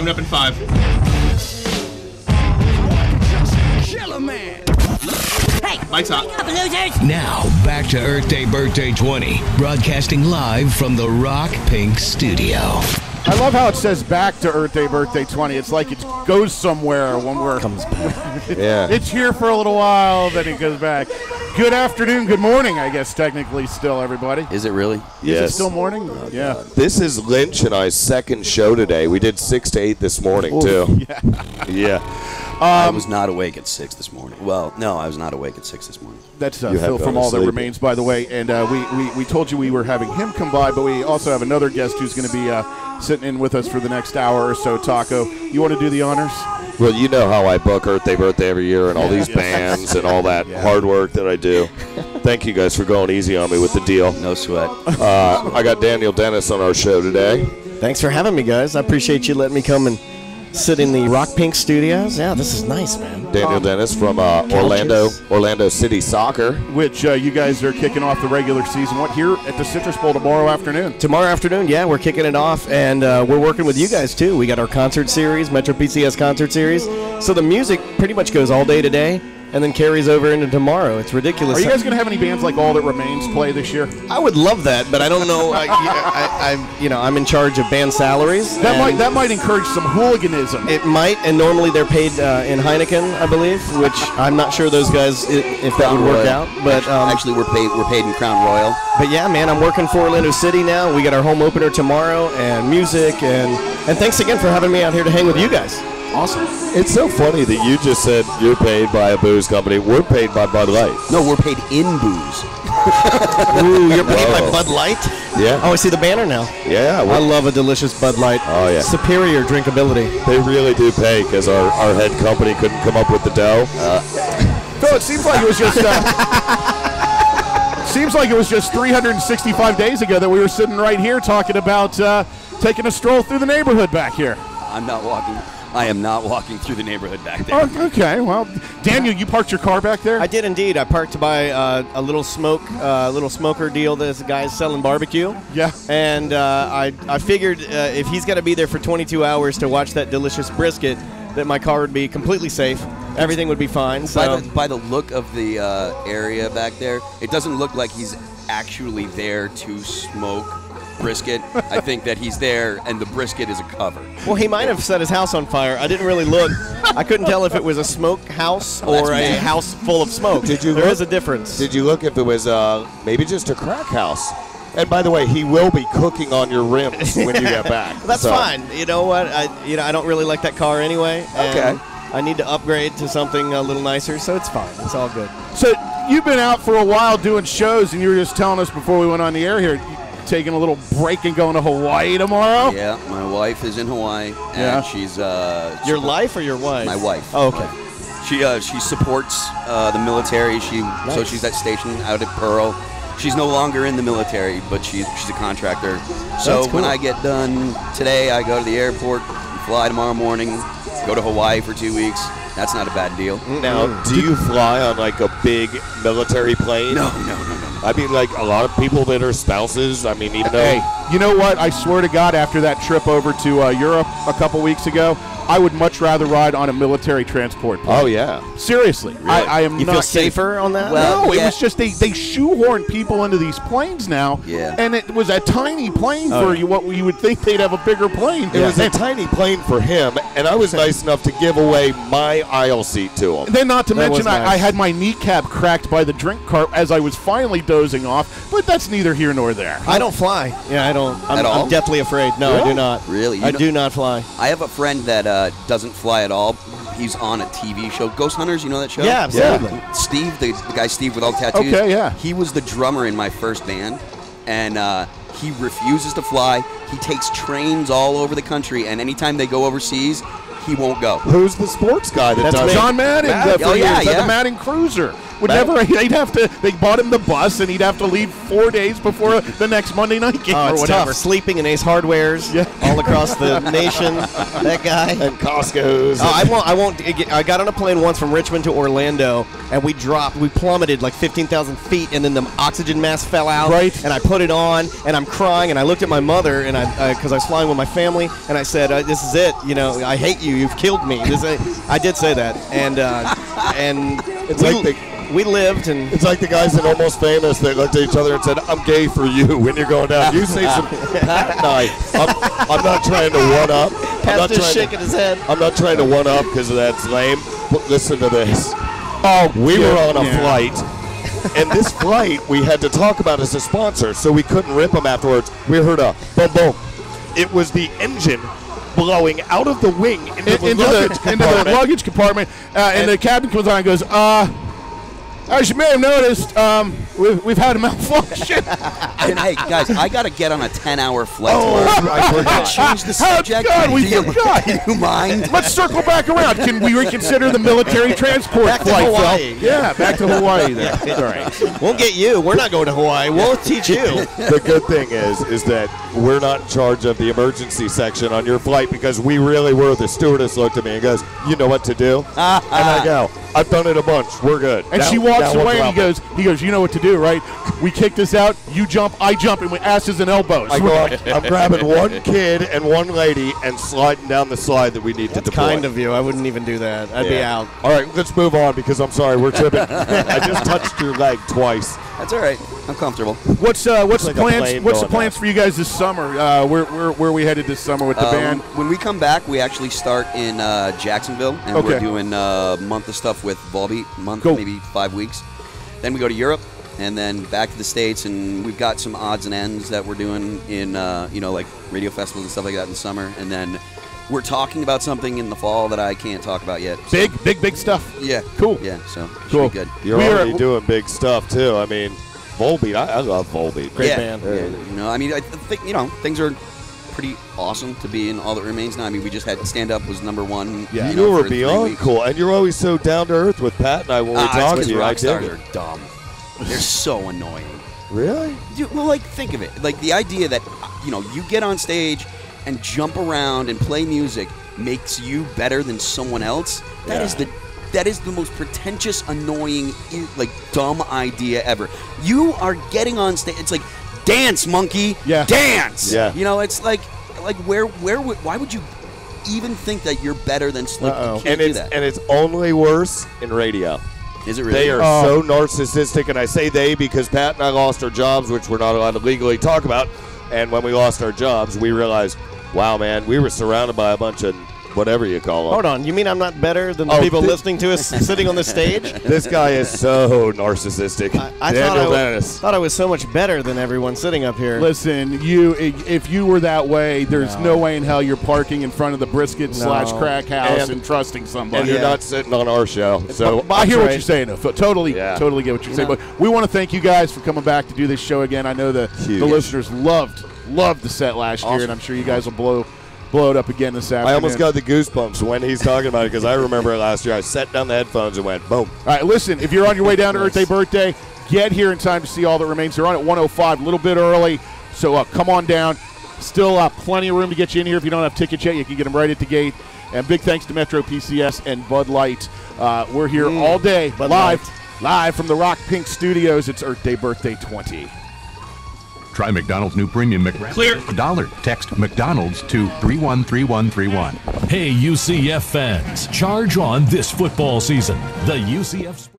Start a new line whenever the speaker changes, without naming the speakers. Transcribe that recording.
Coming up in 5.
Hey,
Mike's hot.
up, losers!
Now, back to Earthday Birthday 20, broadcasting live from the Rock Pink Studio.
I love how it says back to Earthday Birthday 20. It's like it goes somewhere when we're...
Comes back.
Yeah. It's here for a little while, then it goes back. Good afternoon, good morning, I guess, technically still, everybody.
Is it really?
Is it still morning? Yeah.
This is Lynch and I's second show today. We did 6 to 8 this morning, too.
Yeah.
I was not awake at 6 this morning. Well, no, I was not awake at 6 this morning.
That's Phil from All That Remains, by the way. And we told you we were having him come by, but we also have another guest who's going to be sitting in with us for the next hour or so. Taco, you want to do the honors?
Well, you know how I book Earthday Birthday every year and all these bands and all that hard work that I do. Thank you guys for going easy on me with the deal.
No sweat.
I got Daniel Dennis on our show today.
Thanks for having me, guys. I appreciate you letting me come and sit in the Rock Pink Studios. Yeah, this is nice, man.
Daniel Dennis from Orlando City Soccer.
Which you guys are kicking off the regular season. What, here at the Citrus Bowl tomorrow afternoon?
Tomorrow afternoon, yeah, we're kicking it off, and we're working with you guys, too. We got our concert series, Metro PCS concert series. So the music pretty much goes all day today and then carries over into tomorrow. It's ridiculous.
Are you guys going to have any bands like All That Remains play this year?
I would love that, but I don't know. I'm in charge of band salaries.
That might encourage some hooliganism.
It might, and normally they're paid in Heineken, I believe, which I'm not sure those guys if that would work out. But
actually, we're paid in Crown Royal.
But yeah, man, I'm working for Orlando City now. We got our home opener tomorrow, and music, and thanks again for having me out here to hang with you guys.
Awesome.
It's so funny that you just said you're paid by a booze company. We're paid by Bud Light.
No, we're paid in booze.
Ooh, you're paid by Bud Light?
Yeah.
Oh, I see the banner now.
Yeah.
I love a delicious Bud Light.
Oh, yeah.
Superior drinkability.
They really do pay because our head company couldn't come up with the dough.
Phil, it seems like it was just... seems like it was just 365 days ago that we were sitting right here talking about taking a stroll through the neighborhood back here.
I am not walking through the neighborhood back there.
Oh, okay, well, Daniel, you parked your car back there?
I did indeed. I parked to buy a little smoker deal that this guy's selling barbecue.
Yeah.
And I figured if he's got to be there for 22 hours to watch that delicious brisket, that my car would be completely safe. Everything would be fine. So.
By the look of the area back there, it doesn't look like he's actually there to smoke brisket. I think that he's there and the brisket is a cover.
Well, he might have set his house on fire. I didn't really look. I couldn't tell if it was a smoke house or a house full of smoke. There is a difference.
Did you look if it was maybe just a crack house? And by the way, he will be cooking on your rims when you get back.
That's fine. You know what? I don't really like that car anyway.
Okay.
I need to upgrade to something a little nicer, so it's fine. It's all good.
So you've been out for a while doing shows, and you were just telling us before we went on the air here, taking a little break and going to Hawaii tomorrow?
Yeah, my wife is in Hawaii, and she's
your life or your wife?
My wife.
Oh, okay.
She supports the military. So she's at station out at Pearl. She's no longer in the military, but she's a contractor. So when I get done today, I go to the airport, fly tomorrow morning, go to Hawaii for 2 weeks. That's not a bad deal.
Now, do you fly on like a big military plane?
No.
I mean, like a lot of people that are spouses. I mean, even though.
Hey, you know what? I swear to God, after that trip over to Europe a couple weeks ago, I would much rather ride on a military transport plane.
Oh, yeah.
Seriously. Really? I am
You
not
feel safer on that?
Well, no, it was just they shoehorn people into these planes now.
Yeah.
And it was a tiny plane for you. What you would think they'd have a bigger plane.
It was a tiny plane for him, and I was nice enough to give away my aisle seat to him.
And then not to mention,
nice.
I had my kneecap cracked by the drink cart as I was finally dozing off, but that's neither here nor there.
I don't fly. Yeah, I don't. I'm deathly afraid. No,
Really?
I do not.
Really?
I do not fly.
I have a friend that doesn't fly at all. He's on a TV show, Ghost Hunters. You know that show?
Yeah, absolutely.
Yeah. Steve, the guy Steve with all the tattoos.
Okay, yeah.
He was the drummer in my first band, and he refuses to fly. He takes trains all over the country, and anytime they go overseas, he won't go.
Who's the sports guy that
That's
does
John Madden.
The
Madden Cruiser. would never. They bought him the bus, and he'd have to leave 4 days before the next Monday night game or
it's
whatever.
tough. Sleeping in Ace Hardwares all across the nation. That guy.
And Costco's.
I won't. I got on a plane once from Richmond to Orlando, and we plummeted like 15,000 feet, and then the oxygen mask fell out.
Right.
And I put it on, and I'm crying, and I looked at my mother, and because I was flying with my family, and I said, "This is it. You know, I hate you. You've killed me." I did say that, and
It's like
we lived, and
it's like the guys in Almost Famous that looked at each other and said, "I'm gay for you." When you're going down, you say some. Pat and I'm not trying to one up.
Pat's just shaking his head.
I'm not trying to one up because that's lame. But listen to this. We were on a flight, and this flight we had to talk about as a sponsor, so we couldn't rip them afterwards. We heard a boom boom. It was the engine blowing out of the wing into the
luggage compartment, and the captain comes on and goes, as you may have noticed, we've had a malfunction.
And hey, guys, I got to get on a 10-hour flight tomorrow.
I forgot.
Change the subject.
God, we forgot.
Do you mind?
Let's circle back around. Can we reconsider the military transport
Back to
flight,
Hawaii.
Phil? Yeah, back to Hawaii then. All right.
We'll get you. We're not going to Hawaii. We'll teach you.
The good thing is that we're not in charge of the emergency section on your flight because we really were. The stewardess looked at me and goes, "You know what to do?" And I go, "I've done it a bunch. We're good."
And she walks away and he goes, "You know what to do, right? We kick this out. You jump, I jump, and we asses and elbows."
I go, I'm grabbing one kid and one lady and sliding down the slide that we need to deploy.
Kind of you. I wouldn't even do that. I'd be out.
All right, let's move on because I'm sorry, we're tripping. I just touched your leg twice.
That's all right. I'm comfortable.
What's the
like
plans? What's the plans for you guys this summer? Where are we headed this summer with the band?
When we come back, we actually start in Jacksonville, and we're doing a month of stuff with Volbeat, maybe 5 weeks. Then we go to Europe, and then back to the States, and we've got some odds and ends that we're doing in, like radio festivals and stuff like that in the summer. And then we're talking about something in the fall that I can't talk about yet. So.
Big stuff.
Yeah.
Cool.
Yeah, so
cool.
Should be good.
You're already doing big stuff, too. I mean, Volbeat, I love Volbeat.
Great band.
Yeah. I mean, I think, things are pretty awesome to be in All That Remains now. I mean, we just had Stand Up was #1.
Yeah.
You were beyond cool, and you're always so down to earth with Pat and I when we talk to you.
Rock stars are dumb. They're so annoying.
Really?
Well, think of it. Like, the idea that, you get on stage and jump around and play music makes you better than someone else. That is the most pretentious, annoying, dumb idea ever. You are getting on stage. It's like, dance, monkey.
Yeah.
Dance.
Yeah.
It's like why would you even think that you're better than you can't do that?
And it's only worse in radio.
Is it really?
They are so narcissistic, and I say they because Pat and I lost our jobs, which we're not allowed to legally talk about. And when we lost our jobs, we realized, wow, man, we were surrounded by a bunch of whatever you call them.
Hold on. You mean I'm not better than the people listening to us sitting on the stage?
This guy is so narcissistic.
I thought I was so much better than everyone sitting up here.
Listen, if you were that way, there's no way in hell you're parking in front of the brisket / crack house and trusting somebody.
And you're not sitting on our show. So
I hear what you're saying, though. Totally get what you're saying. But we want to thank you guys for coming back to do this show again. I know the listeners loved the set last year, and I'm sure you guys will blow it up again this afternoon.
I almost got the goosebumps when he's talking about it because I remember it last year. I set down the headphones and went, boom.
All right, listen, if you're on your way down to Earthday Birthday, get here in time to see All That Remains. They're on at 105, a little bit early, so come on down. Still plenty of room to get you in here. If you don't have tickets yet, you can get them right at the gate. And big thanks to Metro PCS and Bud Light. We're here all day, live from the Rock Pink Studios. It's Earthday Birthday 20.
Try McDonald's new premium Clear. $1. Text McDonald's to 313131.
Hey, UCF fans, charge on this football season. The UCF